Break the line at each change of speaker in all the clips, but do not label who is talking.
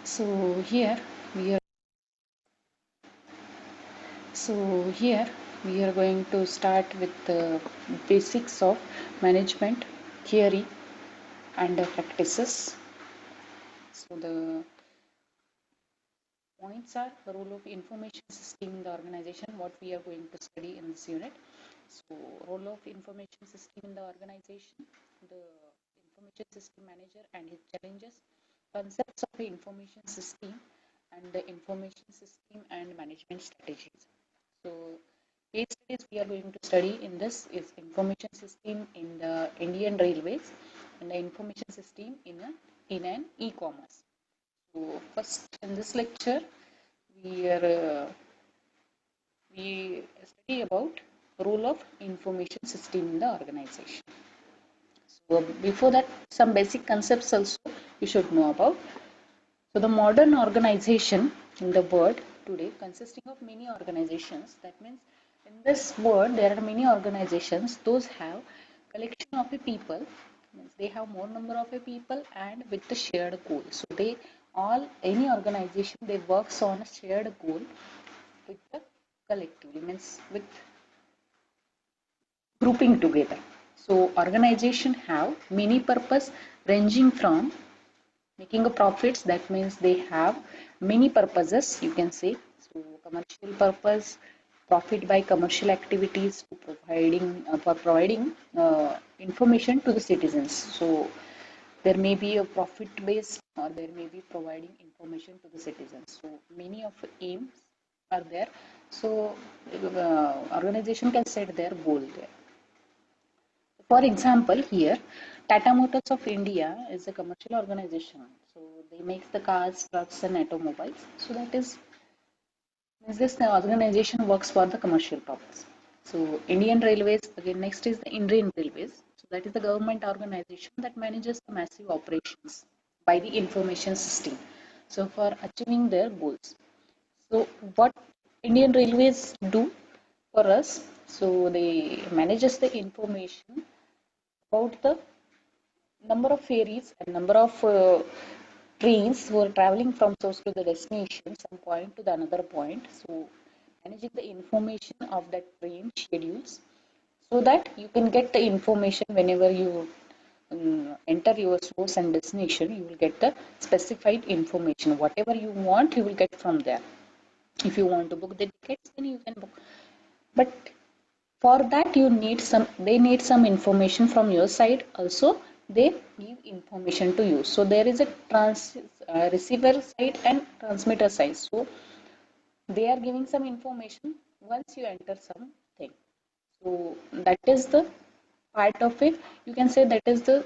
So here we are here we are going to start with the basics of management theory and practices. So the points are the role of information system in the organization, what we are going to study in this unit. So role of information system in the organization, the information system manager and his challenges, concepts of the information system and the information system and management strategies. So case studies we are going to study in this is information system in the Indian Railways and the information system in an e-commerce. So first in this lecture we study about role of information system in the organization. So before that, some basic concepts also you should know about. So the modern organization in the world today consisting of many organizations. That means in this world there are many organizations. Those have collection of a people. Means they have more number of a people and with the shared goal. So they all any organization they works on a shared goal with the collectively means with grouping together. So organization have many purpose ranging from making a profits, that means they have many purposes you can say. So commercial purpose, profit by commercial activities to providing information to the citizens. So there may be a profit based or there may be providing information to the citizens. So many of aims are there. So organization can set their goal there. For example, here Tata Motors of India is a commercial organization. So they make the cars, trucks, and automobiles. So that is means this organization works for the commercial purpose. So Indian Railways again next is the Indian Railways. So that is the government organization that manages the massive operations by the information system. So for achieving their goals. So what Indian Railways do for us? So they manages the information about the number of ferries and number of trains who are traveling from source to the destination, some point to the another point. So managing the information of that train schedules so that you can get the information whenever you enter your source and destination, you will get the specified information. Whatever you want, you will get from there. If you want to book the tickets, then you can book. But for that you need some they need some information from your side also. They give information to you. So there is a receiver side and transmitter side. So they are giving some information once you enter something. So that is the part of it. You can say that is the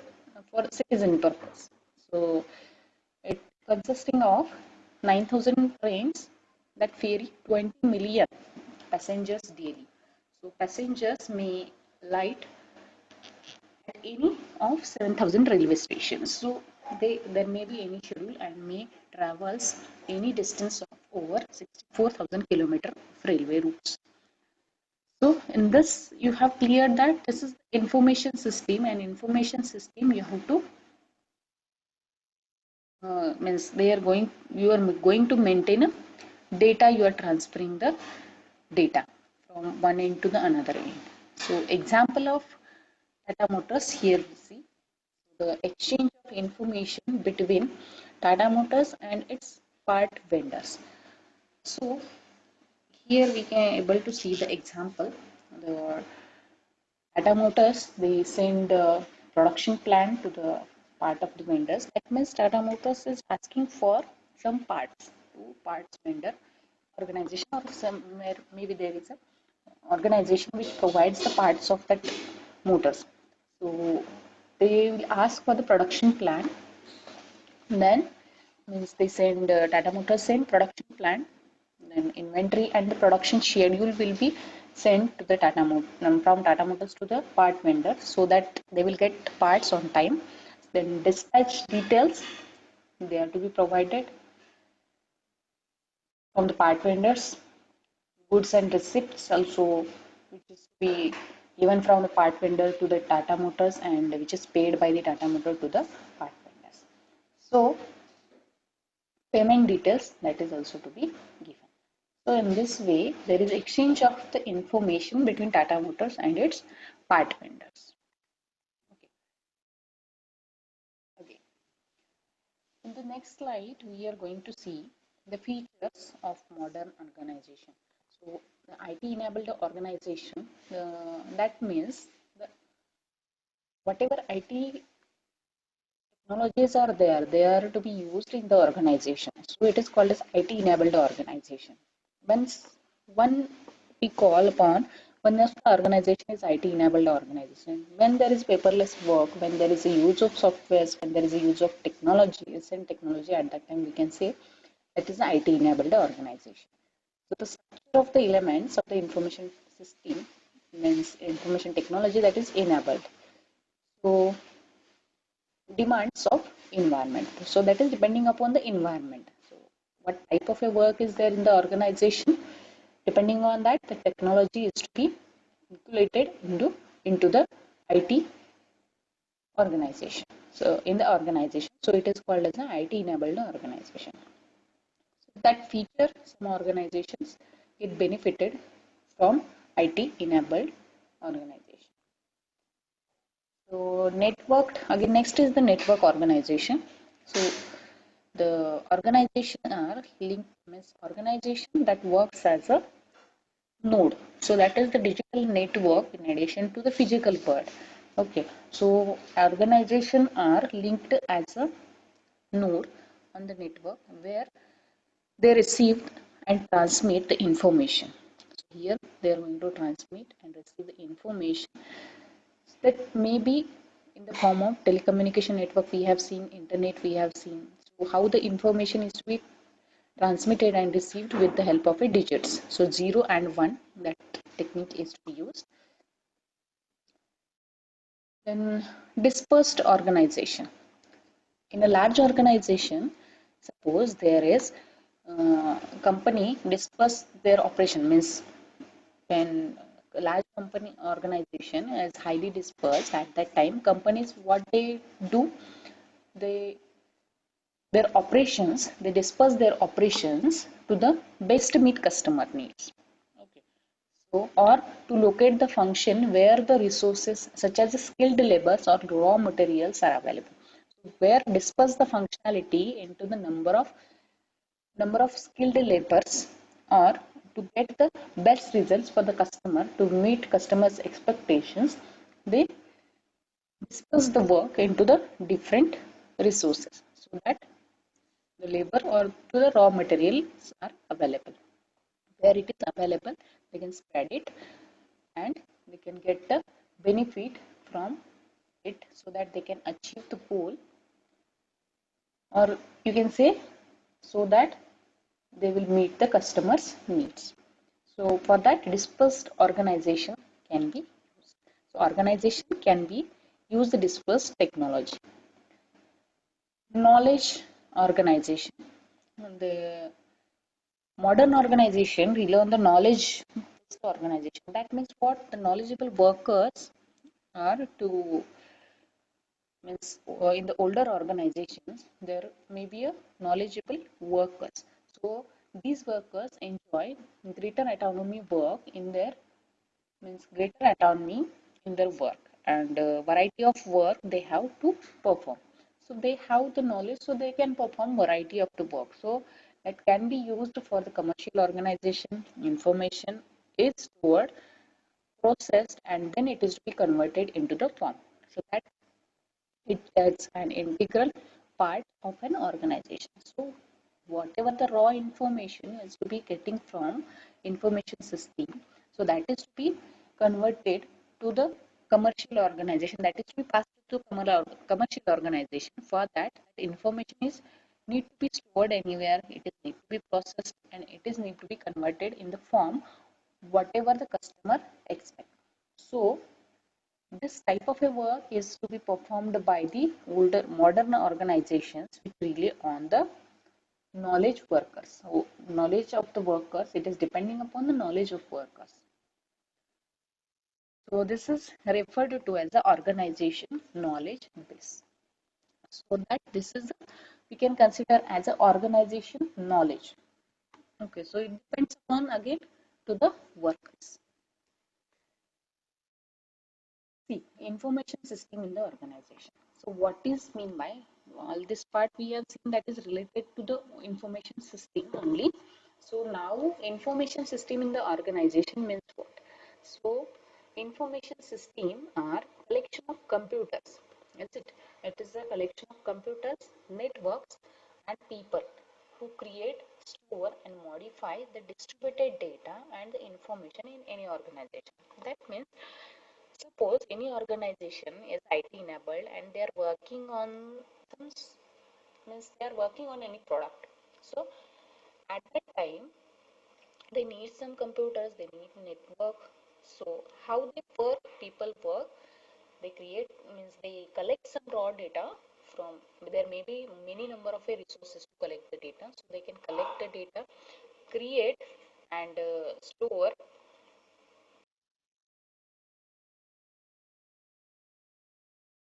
for citizen purpose. So it consisting of 9,000 trains that ferry 20 million passengers daily. So passengers may light at any of 7,000 railway stations. So there may be any schedule and may travels any distance of over 64,000 kilometer of railway routes. So in this you have cleared that this is information system, and information system you have to means they are going you are going to maintain a data. You are transferring the data from one end to the another end. So example of Tata Motors, here we see the exchange of information between Tata Motors and its part vendors. So here we can able to see the example. The Tata Motors, they send a production plan to the part of the vendors. That means Tata Motors is asking for some parts to parts vendor organization, or somewhere maybe there is a organization which provides the parts of that motors. So they will ask for the production plan. Then means they send Tata Motors send production plan. Then inventory and the production schedule will be sent to the from Tata Motors to the part vendor so that they will get parts on time. Then dispatch details they are to be provided from the part vendors. Goods and receipts also which is to be given from the part vendor to the Tata Motors and which is paid by the Tata Motor to the part vendors. So payment details that is also to be given. So in this way, there is exchange of the information between Tata Motors and its part vendors. Okay. Okay. In the next slide, we are going to see the features of modern organization. So the IT-enabled organization, that means the, whatever IT technologies are there, they are to be used in the organization. So it is called as IT-enabled organization. Once one we call upon when the organization is IT-enabled organization, when there is paperless work, when there is a use of softwares, when there is a use of technologies and technology, at that time we can say that is an IT-enabled organization. So the structure of the elements of the information system means information technology that is enabled. So demands of environment. So that is depending upon the environment. So what type of a work is there in the organization? Depending on that, the technology is to be included into the IT organization. So in the organization, so it is called as an IT-enabled organization. So that feature, some organizations get benefited from IT-enabled organization. So networked again. Next is the network organization. So the organization are linked means organization that works as a node. So that is the digital network in addition to the physical part. Okay. So organization are linked as a node on the network where they receive and transmit the information. So here they are going to transmit and receive the information that may be in the form of telecommunication network. We have seen internet, we have seen so how the information is to be transmitted and received with the help of a digits. So 0 and 1, that technique is to be used. Then dispersed organization. In a large organization, suppose there is company disperse their operation means when a large company organization is highly dispersed at that time, companies what they do, they their operations, they disperse their operations to the best meet customer needs. Okay. So, or to locate the function where the resources such as skilled labors or raw materials are available. So where disperse the functionality into the number of skilled labors or to get the best results for the customer to meet customers' expectations, they disperse the work into the different resources so that the labor or to the raw materials are available. Where it is available, they can spread it and they can get the benefit from it so that they can achieve the goal, or you can say so that they will meet the customers' needs. So for that, dispersed organization can be used. So organization can be use the dispersed technology. Knowledge organization. The modern organization rely on the knowledge organization. That means what the knowledgeable workers are to means in the older organizations there may be a knowledgeable workers. So these workers enjoy greater autonomy work in their means greater autonomy in their work and variety of work they have to perform. So they have the knowledge so they can perform variety of the work. So that can be used for the commercial organization. Information is stored, processed, and then it is to be converted into the form. So that it's an integral part of an organization. So whatever the raw information is to be getting from information system, so that is to be converted to the commercial organization, that is to be passed to commercial organization. For that information is need to be stored anywhere, it is need to be processed, and it is need to be converted in the form whatever the customer expects. So this type of a work is to be performed by the older modern organizations which rely on the knowledge workers. So knowledge of the workers, it is depending upon the knowledge of workers. So this is referred to as the organization knowledge base. So that this is the we can consider as an organization knowledge. Okay, so it depends upon again to the workers. See, information system in the organization. So what is mean by all this part we have seen that is related to the information system only. So now information system in the organization means what? So information system are collection of computers. That's it. It is a collection of computers, networks and people who create, store and modify the distributed data and the information in any organization. That means suppose any organization is IT enabled and they are working on some means they are working on any product. So at that time they need some computers, they need network. So how they work, people work, they create means they collect some raw data from there may be many number of resources to collect the data. So they can collect the data, create and store